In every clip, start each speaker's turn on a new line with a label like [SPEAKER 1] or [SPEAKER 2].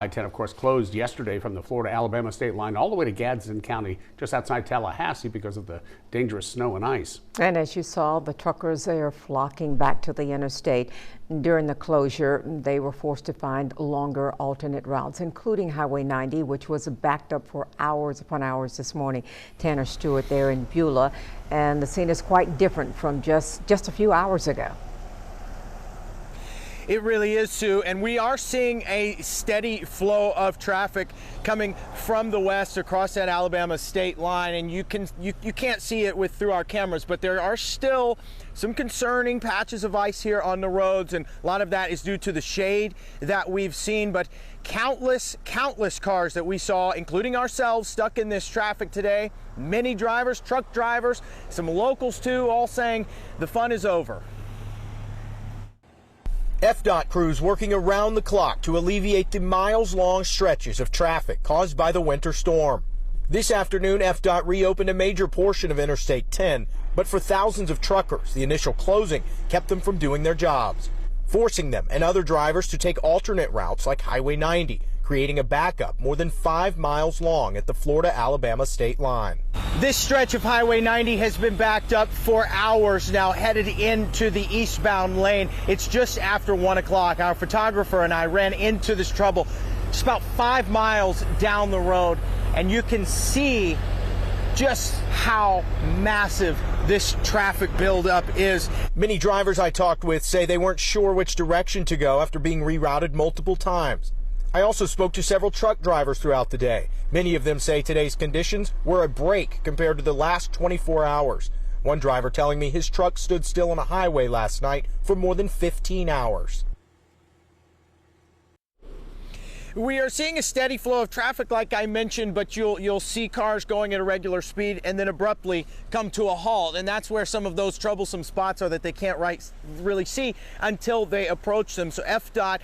[SPEAKER 1] I-10, of course, closed yesterday from the Florida-Alabama state line all the way to Gadsden County, just outside Tallahassee, because of the dangerous snow and ice.
[SPEAKER 2] And as you saw, the truckers, they are flocking back to the interstate. During the closure, they were forced to find longer alternate routes, including Highway 90, which was backed up for hours upon hours this morning. Tanner Stewart there in Beulah, and the scene is quite different from just a few hours ago.
[SPEAKER 3] It really is, Sue, and we are seeing a steady flow of traffic coming from the west across that Alabama state line, and you can't see it through our cameras, but there are still some concerning patches of ice here on the roads, and a lot of that is due to the shade that we've seen. But countless cars that we saw, including ourselves, stuck in this traffic today. Many drivers, truck drivers, some locals too, all saying the fun is over. FDOT crews working around the clock to alleviate the miles-long stretches of traffic caused by the winter storm. This afternoon, FDOT reopened a major portion of Interstate 10, but for thousands of truckers, the initial closing kept them from doing their jobs, forcing them and other drivers to take alternate routes like Highway 90, creating a backup more than 5 miles long at the Florida-Alabama state line. This stretch of Highway 90 has been backed up for hours now, headed into the eastbound lane. It's just after 1 o'clock. Our photographer and I ran into this trouble just about 5 miles down the road, and you can see just how massive this traffic buildup is. Many drivers I talked with say they weren't sure which direction to go after being rerouted multiple times. I also spoke to several truck drivers throughout the day. Many of them say today's conditions were a break compared to the last 24 hours. One driver telling me his truck stood still on a highway last night for more than 15 hours. We are seeing a steady flow of traffic, like I mentioned, but you'll see cars going at a regular speed and then abruptly come to a halt, and that's where some of those troublesome spots are that they can't really see until they approach them. So FDOT,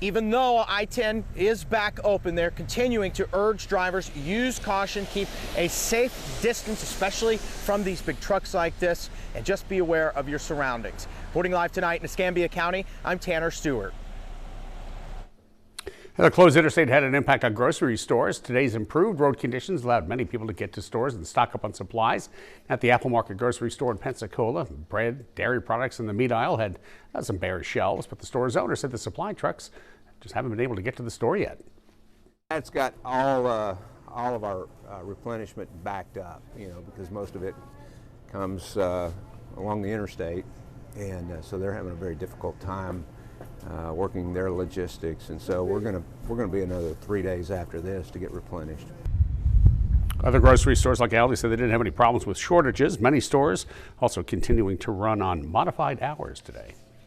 [SPEAKER 3] even though I-10 is back open, they're continuing to urge drivers, use caution, keep a safe distance, especially from these big trucks like this, and just be aware of your surroundings. Reporting live tonight in Escambia County, I'm Tanner Stewart.
[SPEAKER 1] The closed interstate had an impact on grocery stores. Today's improved road conditions allowed many people to get to stores and stock up on supplies. At the Apple Market grocery store in Pensacola, bread, dairy products in the meat aisle had some bare shelves, but the store's owner said the supply trucks just haven't been able to get to the store yet.
[SPEAKER 4] That's got all of our replenishment backed up, because most of it comes along the interstate, and so they're having a very difficult time working their logistics, and so we're gonna be another 3 days after this to get replenished.
[SPEAKER 1] Other grocery stores like Aldi said they didn't have any problems with shortages. Many stores also continuing to run on modified hours today.